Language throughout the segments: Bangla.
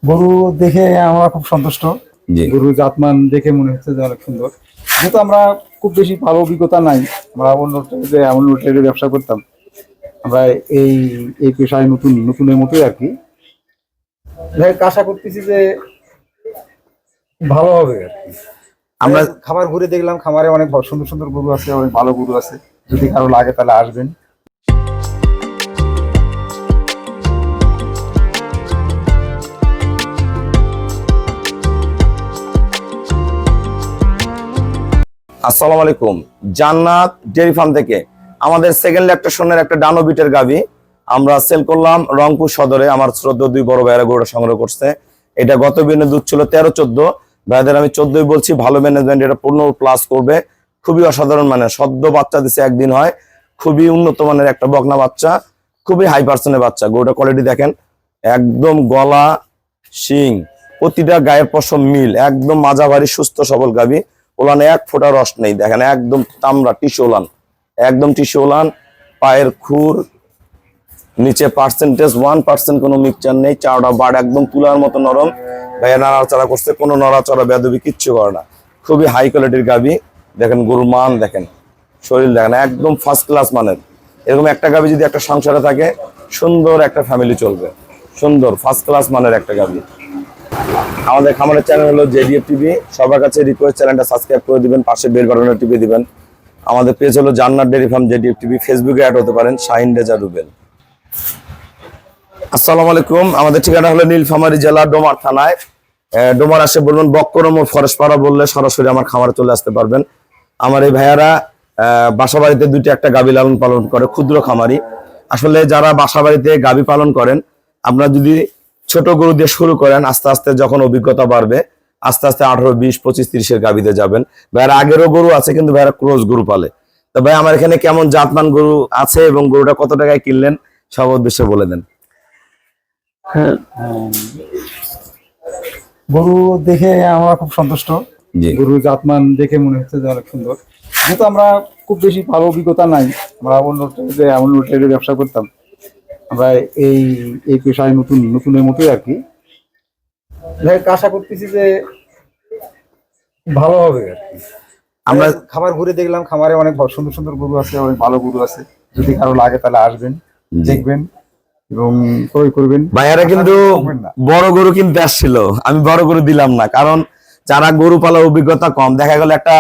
গরু দেখে আমরা খুব সন্তুষ্ট। জি। গরুর জাতমান দেখে মনে হচ্ছে যে অনেক সুন্দর। যেহেতু আমরা খুব বেশি ভালো অভিজ্ঞতা নাই, আমরা অন্য ট্রেডে ব্যবসা করতাম, আমরা এই এই পেশায় নতুনের মতোই আর কি। আশা করতেছি যে ভালো হবে আর কি। আমরা খামার ঘুরে দেখলাম, খামারে অনেক সুন্দর সুন্দর গরু আছে, অনেক ভালো গরু আছে। যদি কারো লাগে তাহলে আসবেন। আসসালামু আলাইকুম। জান্নাত ডেয়ারি ফার্ম থেকে আমাদের সেকেন্ড ল্যাকটেশনের একটা ডানো বিটের গাভী আমরা সেল করলাম রংপুর সদরে। আমার শ্রদ্ধা দুই বড় ভাইয়েরা গরুটা সংগ্রহ করছে। এটা গত বিনে দুধ ছিল 13-14, ভাইদের আমি 14ই বলছি। ভালো ম্যানেজমেন্ট, এটা 15+ করবে। খুবই অসাধারণ, মানে সদ্য বাচ্চা দিছে, একদিন হয়। খুবই উন্নত মানের একটা বকনা বাচ্চা, খুবই হাই পার্সেন্টের বাচ্চা। গরুটা কোয়ালিটি দেখেন, একদম গলা শিং প্রতিটা গায়ের পশম মিল, একদম মাঝাভারী সুস্থ সবল গাভী। ওলান এক ফোঁটা রস নেই, দেখেন একদম তামড়া টিস্যু ওলান, একদম টিস্যু ওলান। পায়ের খুর নিচে পার্সেন্টেজ 1% কোনো মিক্সচার নেই। চারটা বাড় একদম তুলার মতো নরম। ভাইয়া নাড়াচাড়া করছে, কোনো নড়াচড়া বেদবি কিচ্ছু করে না। খুবই হাই কোয়ালিটির গাভী। দেখেন গরুর মান দেখেন, শরীর দেখেন, একদম ফার্স্ট ক্লাস মানের। এরকম একটা গাভী যদি একটা সংসারে থাকে, সুন্দর একটা ফ্যামিলি চলবে। সুন্দর ফার্স্ট ক্লাস মানের একটা গাভী। আমাদের খামারের চ্যানেল হলো জেডিএফ টিভি। সবার কাছে রিকোয়েস্ট, চ্যানেলটা সাবস্ক্রাইব করে দিবেন, পাশে বেল বাটনটা টিপে দিবেন। আমাদের পেজ হলো জান্নাত ডেয়ারি ফার্ম জেডিএফ টিভি। ফেসবুকে অ্যাড হতে পারেন শাহিন রেজা রুবেল। আসসালামু আলাইকুম। আমাদের ঠিকানা হলো নীলফামারী জেলা ডোমার থানায়। ডোমার আসে বলবেন বক্করম ও ফরেশপাড়া বললে সরাসরি আমার খামারে চলে আসতে পারবেন। আমার এই ভাইয়ারা বাসা বাড়িতে একটা গাভী লালন পালন করে, ক্ষুদ্র খামারি। আসলে যারা বাসা বাড়িতে গাভী পালন করেন, আপনারা যদি ছোট গরু দিয়ে শুরু করেন, আস্তে আস্তে যখন অভিজ্ঞতা বাড়বে, আস্তে আস্তে 18, 20, 25, 30-এর গাভীতে যাবেন। ভাইয়ারা আগেরও গরু আছে, কিন্তু ভাইয়ারা ক্রস গরু পালে। তো ভাই আমার এখানে কেমন জাতমান গরু আছে এবং গরুটা কত টাকায় কিনলেন সব উদ্দেশ্যে বলে দেন। গরু দেখে আমরা খুব সন্তুষ্ট। জি। গরুর জাতমান দেখে মনে হচ্ছে যে অনেক সুন্দর। যেহেতু আমরা খুব বেশি ভালো অভিজ্ঞতা নাই, আমরা অন্য ট্রেডে ব্যবসা করতাম, আমরা এই পেশায় নতুনের মতোই আর কি। আশা করতেছি যে ভালো হবে আর কি। আমরা খামার ঘুরে দেখলাম, খামারে অনেক সুন্দর সুন্দর গরু আছে, অনেক ভালো গরু আছে। যদি কারো লাগে তাহলে আসবেন, দেখবেন এবং ক্রয় করবেন। ভাইয়ারা কিন্তু বড় গরু কিনতে আসছিল, আমি বড় গরু দিলাম না, কারণ যারা গরু পালার অভিজ্ঞতা কম, দেখা গেল একটা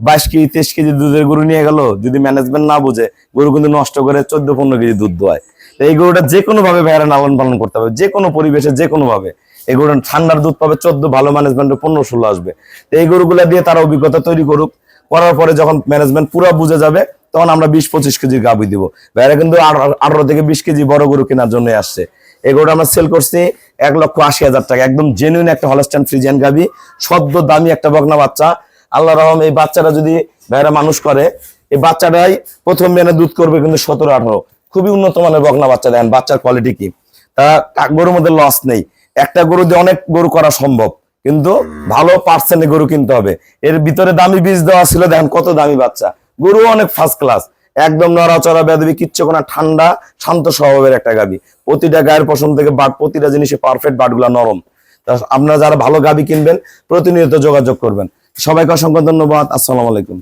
22 কেজি 23 কেজি দুধের গরু নিয়ে গেল, যদি ম্যানেজমেন্ট না বুঝে গরু কিন্তু নষ্ট করে 14-15 কেজি দুধ দোয়ায়। এই গরুটা যে কোনো ভাবে ভাইয়ারা লালন পালন করতে হবে, যে কোনো পরিবেশে যে কোনো ভাবে। এই গরুটা ঠান্ডার দুধ পাবে 14, ভালো ম্যানেজমেন্টে 15-16 আসবে। এই গরুগুলা দিয়ে তারা অভিজ্ঞতা তৈরি করুক, করার পরে যখন ম্যানেজমেন্ট পুরো বুঝে যাবে, তখন আমরা 20-25 কেজি গাভী দিব। ভাইয়ারা কিন্তু 18 থেকে 20 কেজি বড় গরু কেনার জন্য আসছে। এই গরুটা আমরা সেল করছি 1,80,000 টাকা। একদম জেনুইন একটা হলস্টাইন ফ্রিজিয়ান গাভী, সদ্য দামি একটা বকনা বাচ্চা। আল্লাহ রহম, এই বাচ্চাটা যদি ভাইয়ারা মানুষ করে, এই বাচ্চাটাই প্রথম মেনে দুধ করবে কিন্তু 17-18। খুবই উন্নত মানের বকনা বাচ্চা। দেখেন বাচ্চার কোয়ালিটি কি। তা গরুর মধ্যে লস নেই। একটা গরু দিয়ে অনেক গরু করা সম্ভব, কিন্তু ভালো পার্সেন্টে গরু কিনতে হবে। এর ভিতরে দামি বীজ দেওয়া ছিল, দেখেন কত দামি বাচ্চা। গরু অনেক ফার্স্ট ক্লাস, একদম নড়াচড়া বেদবি কিচ্ছু না, ঠান্ডা শান্ত স্বভাবের একটা গাভী। প্রতিটা গায়ের পশম থেকে বাট, প্রতিটা জিনিসে পারফেক্ট, বাটগুলা নরম। আপনারা যারা ভালো গাভী কিনবেন, প্রতিনিয়ত যোগাযোগ করবেন। সবাইকে অসংখ্য ধন্যবাদ। আসসালামু আলাইকুম।